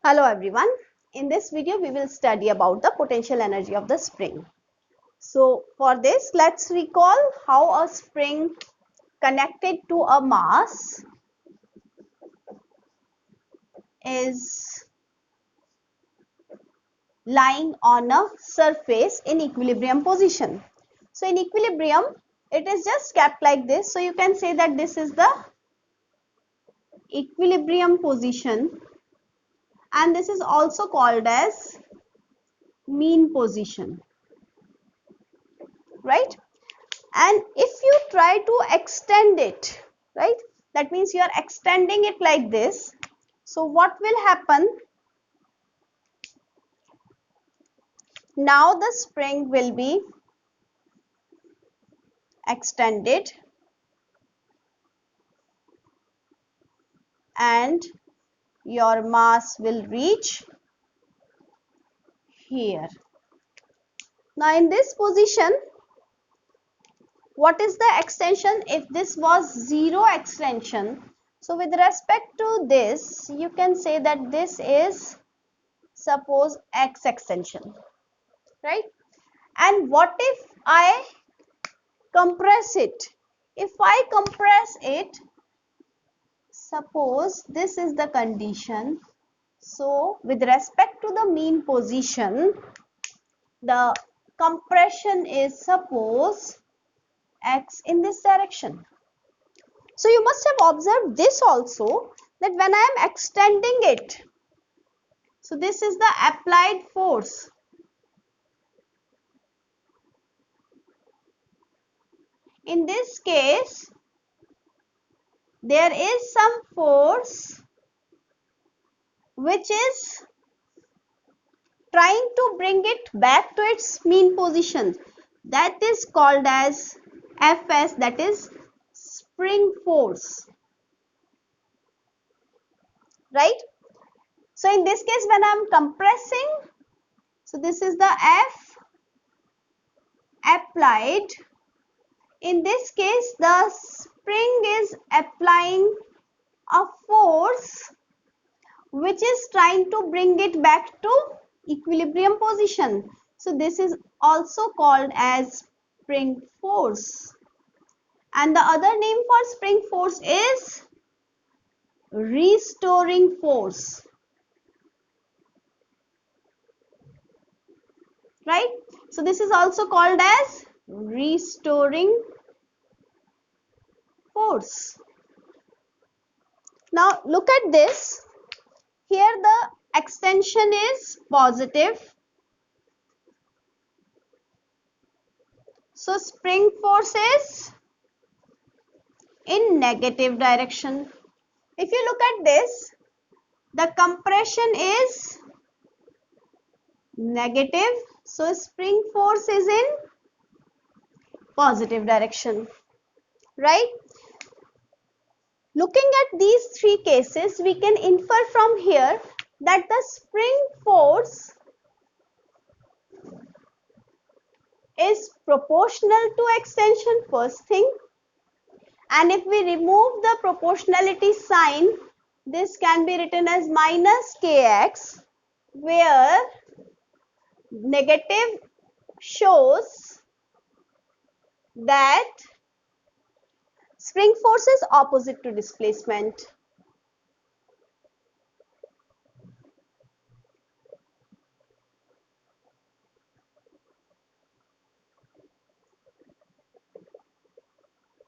Hello everyone. In this video we will study about the potential energy of the spring. So for this let's recall how a spring connected to a mass is lying on a surface in equilibrium position. So in equilibrium it is just kept like this. So you can say that this is the equilibrium position and this is also called as mean position, right? And if you try to extend it, right, that means you are extending it like this. So what will happen? Now the spring will be extended and your mass will reach here. Now in this position, what is the extension? If this was zero extension, so with respect to this you can say that this is suppose x extension, right? And what if I compress it? If I compress it, suppose this is the condition. So with respect to the mean position, the compression is suppose x in this direction. So you must have observed this also, that when I am extending it, so this is the applied force. In this case, there is some force which is trying to bring it back to its mean position. That is called as Fs, that is spring force, right? So in this case when I am compressing, so this is the F applied. In this case the spring is applying a force which is trying to bring it back to equilibrium position. So this is also called as spring force. And the other name for spring force is restoring force, right? So this is also called as restoring force. Now look at this. Here the extension is positive. So spring force is in negative direction. If you look at this, the compression is negative, so spring force is in positive direction, right? Looking at these three cases, we can infer from here that the spring force is proportional to extension, first thing. And if we remove the proportionality sign, this can be written as minus kx, where negative shows that spring force is opposite to displacement.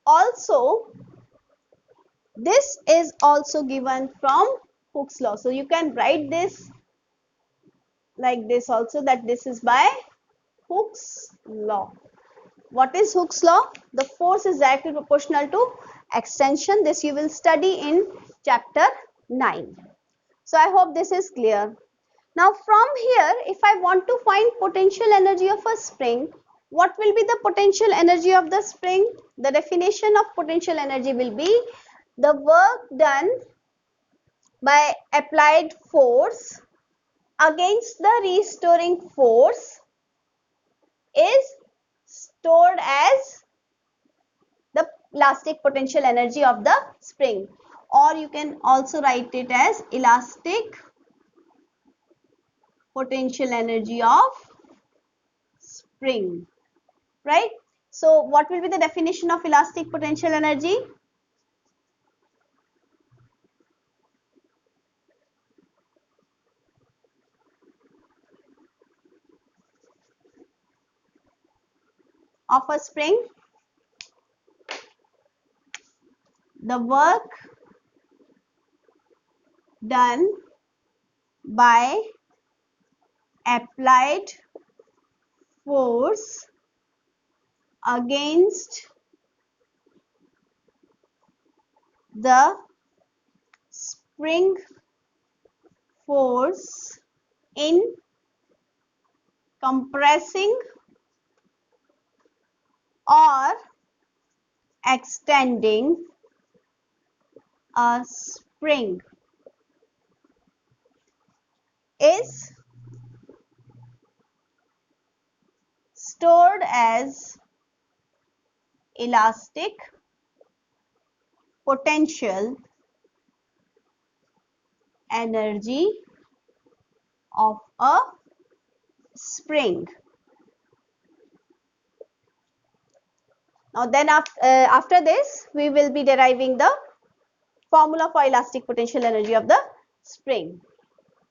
Also, this is also given from Hooke's law. So you can write this like this also, that this is by Hooke's law. What is Hooke's law? The force is directly proportional to extension. This you will study in chapter 9. So I hope this is clear. Now from here, if I want to find potential energy of a spring, what will be the potential energy of the spring? The definition of potential energy will be the work done by applied force against the restoring force is stored as the elastic potential energy of the spring, or you can also write it as elastic potential energy of spring, right? So what will be the definition of elastic potential energy? Of a spring? The work done by applied force against the spring force in compressing or extending a spring is stored as elastic potential energy of a spring. Now then after this we will be deriving the formula for elastic potential energy of the spring.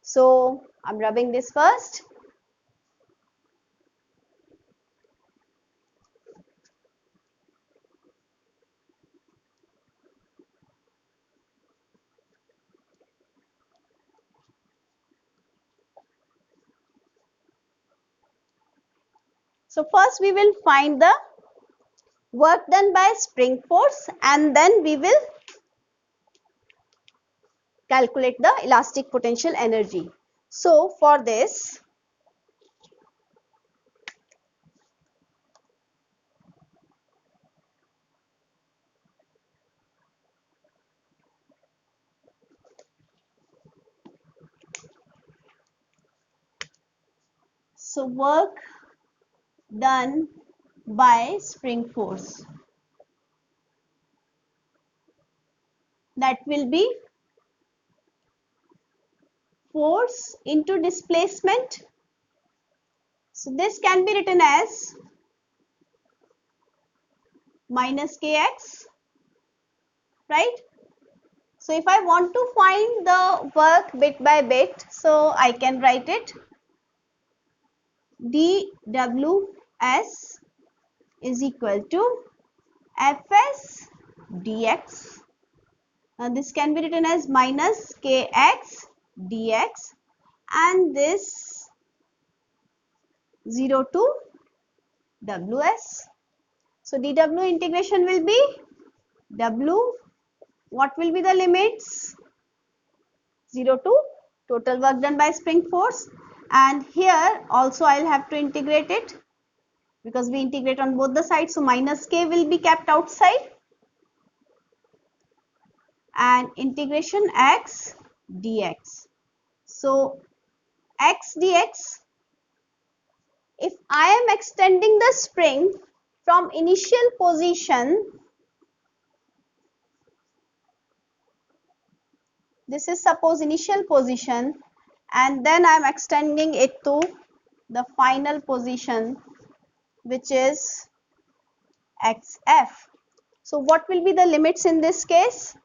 So I'm rubbing this first. So first we will find the work done by spring force and then we will calculate the elastic potential energy. So for this, so work done by spring force, that will be force into displacement. So this can be written as minus kx, right? So if I want to find the work bit by bit, so I can write it dWs is equal to Fs dx. Now this can be written as minus kx dx and this 0 to ws. So dw integration will be w. What will be the limits? 0 to total work done by spring force, and here also I'll have to integrate it because we integrate on both the sides. So minus k will be kept outside and integration x dx. So x dx, if I am extending the spring from initial position, this is suppose initial position, and then I am extending it to the final position which is xf. So what will be the limits in this case?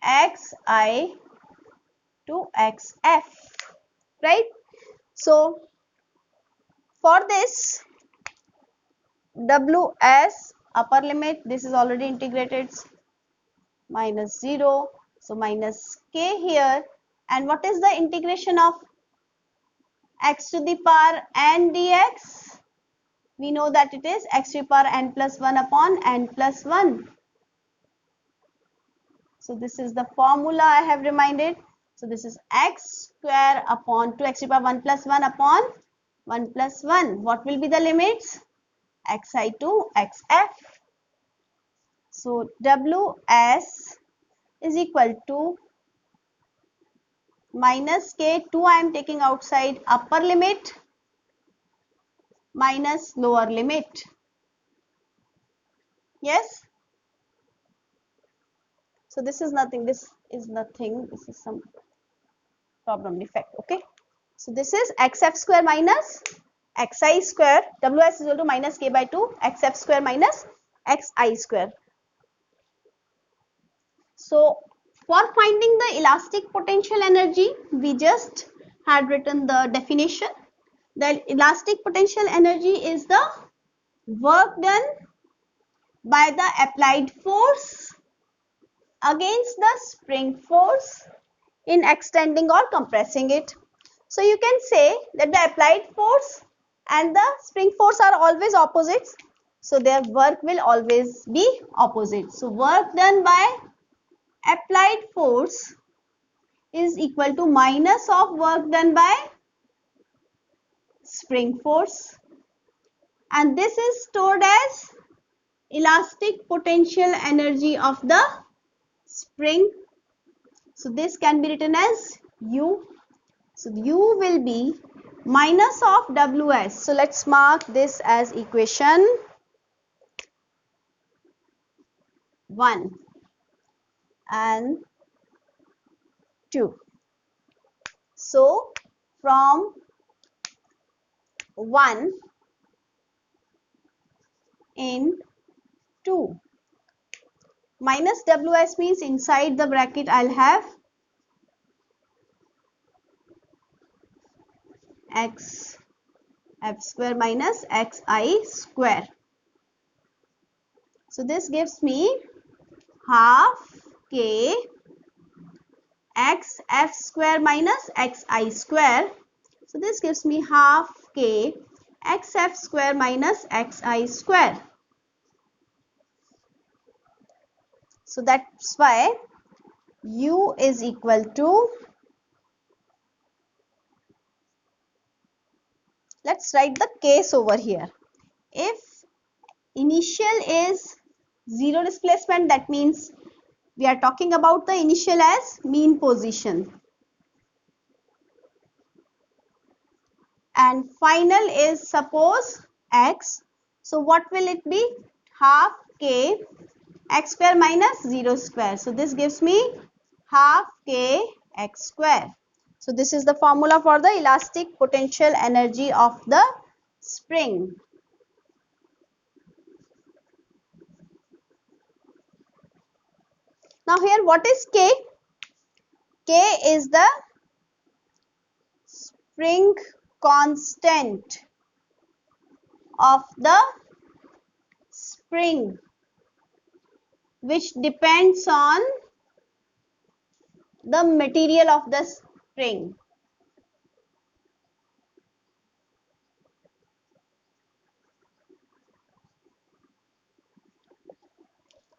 xi to xf, right? So for this ws upper limit, this is already integrated, minus 0, so minus k here, and what is the integration of x to the power n dx? We know that it is x to the power n plus 1 upon n plus 1. So this is the formula I have reminded. So this is x square upon 2x to the power 1 plus 1 upon 1 plus 1. What will be the limits? xi to xf. So ws is equal to minus k, 2 I am taking outside, upper limit minus lower limit. Yes. So this is nothing, this is some problem defect. Okay. So this is xf square minus xi square. Ws is equal to minus k by 2 xf square minus xi square. So for finding the elastic potential energy, we just had written the definition. The elastic potential energy is the work done by the applied force against the spring force in extending or compressing it. So you can say that the applied force and the spring force are always opposites. So their work will always be opposite. So work done by applied force is equal to minus of work done by spring force, and this is stored as elastic potential energy of the spring. So this can be written as U. So U will be minus of Ws. So let's mark this as equation 1 and 2. So from 1 in 2, minus Ws means inside the bracket I'll have x f square minus xi square. So this gives me half k x f square minus xi square. So this gives me half k x f square minus xi square. So that's why u is equal to, let's write the case over here. If initial is zero displacement, that means we are talking about the initial as mean position, and final is suppose x. So what will it be? Half k x square minus 0 square. So this gives me half k x square. So this is the formula for the elastic potential energy of the spring. Now here what is k? K is the spring constant of the spring, which depends on the material of the spring.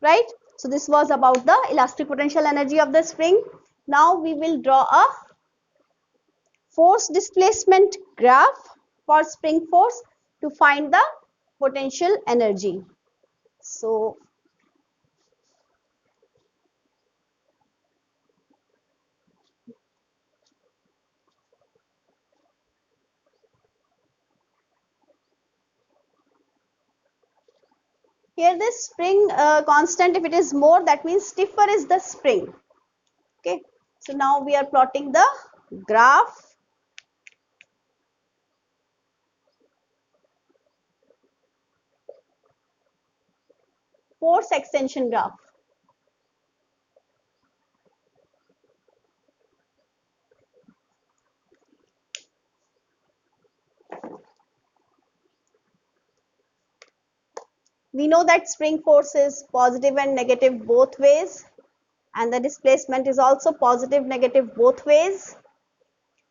Right? So this was about the elastic potential energy of the spring. Now we will draw a force displacement graph for spring force to find the potential energy. So here this spring constant, if it is more, that means stiffer is the spring. Okay, so now we are plotting the graph. Force extension graph. We know that spring force is positive and negative both ways, and the displacement is also positive negative both ways.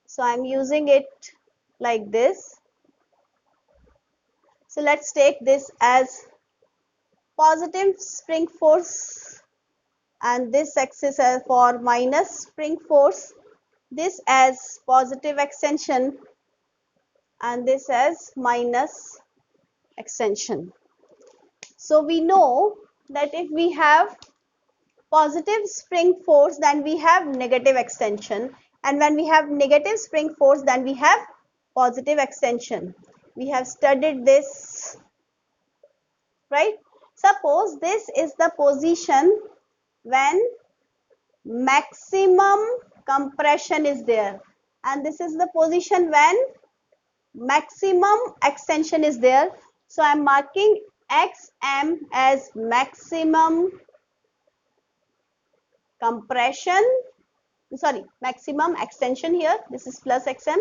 So I'm using it like this. So let's take this as positive spring force and this axis as for minus spring force, this as positive extension and this as minus extension. So we know that if we have positive spring force, then we have negative extension, and when we have negative spring force, then we have positive extension. We have studied this, right? Suppose this is the position when maximum compression is there. and this is the position when maximum extension is there. So I'm marking xm as maximum compression, sorry, maximum extension here. This is plus xm,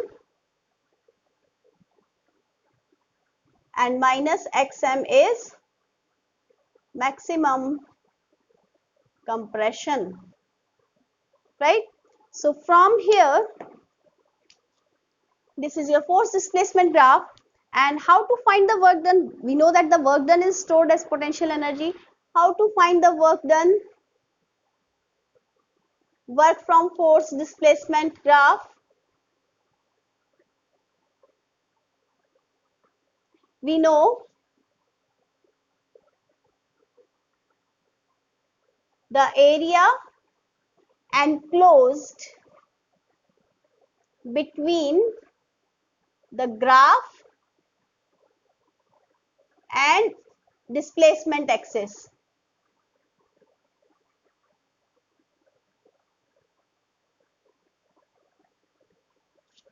and minus xm is maximum compression, right? So from here, this is your force displacement graph. And how to find the work done? We know that the work done is stored as potential energy. How to find the work done? Work from force displacement graph. We know the area enclosed between the graph and displacement axis.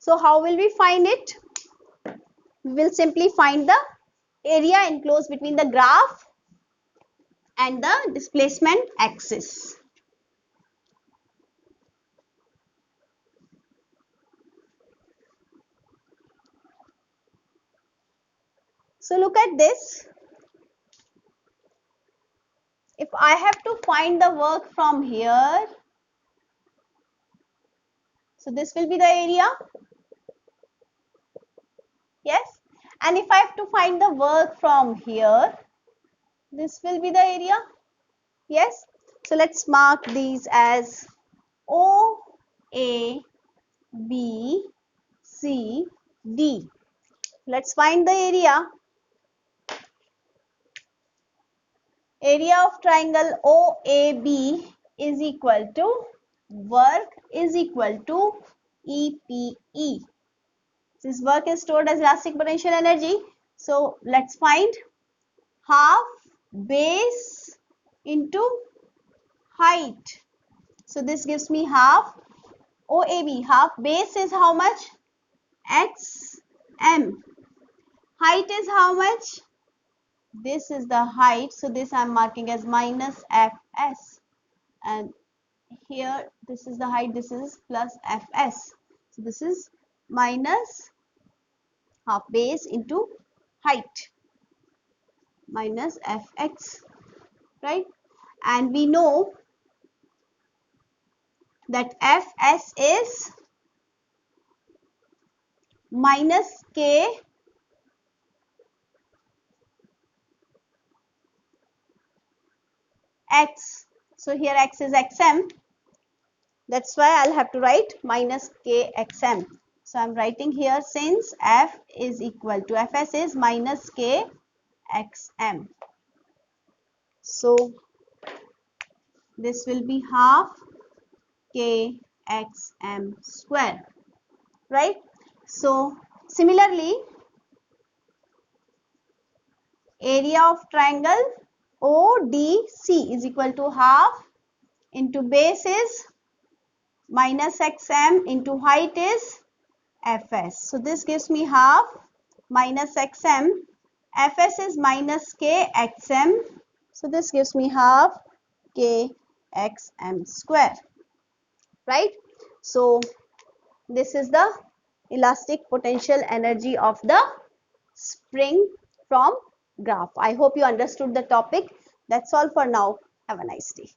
So how will we find it? We will simply find the area enclosed between the graph and the displacement axis. So look at this. If I have to find the work from here, so this will be the area. Yes. And if I have to find the work from here, this will be the area. Yes. So let's mark these as O, A, B, C, D. Let's find the area. Area of triangle OAB is equal to work is equal to EPE. This work is stored as elastic potential energy. So let's find half base into height. So this gives me half OAB. Half base is how much? XM. Height is how much? This is the height. So this I am marking as minus Fs. And here this is the height. This is plus Fs. So this is minus half base into height minus Fx, right? And we know that Fs is minus k x. So here x is xm. That's why I'll have to write minus k xm. So I'm writing here, since F is equal to Fs is minus k xm. So this will be half k xm square, right? So similarly, area of triangle ODC is equal to half into base is minus xm into height is Fs. So this gives me half minus xm. Fs is minus k xm. So this gives me half k xm square, right? So this is the elastic potential energy of the spring from graph. I hope you understood the topic. That's all for now. Have a nice day.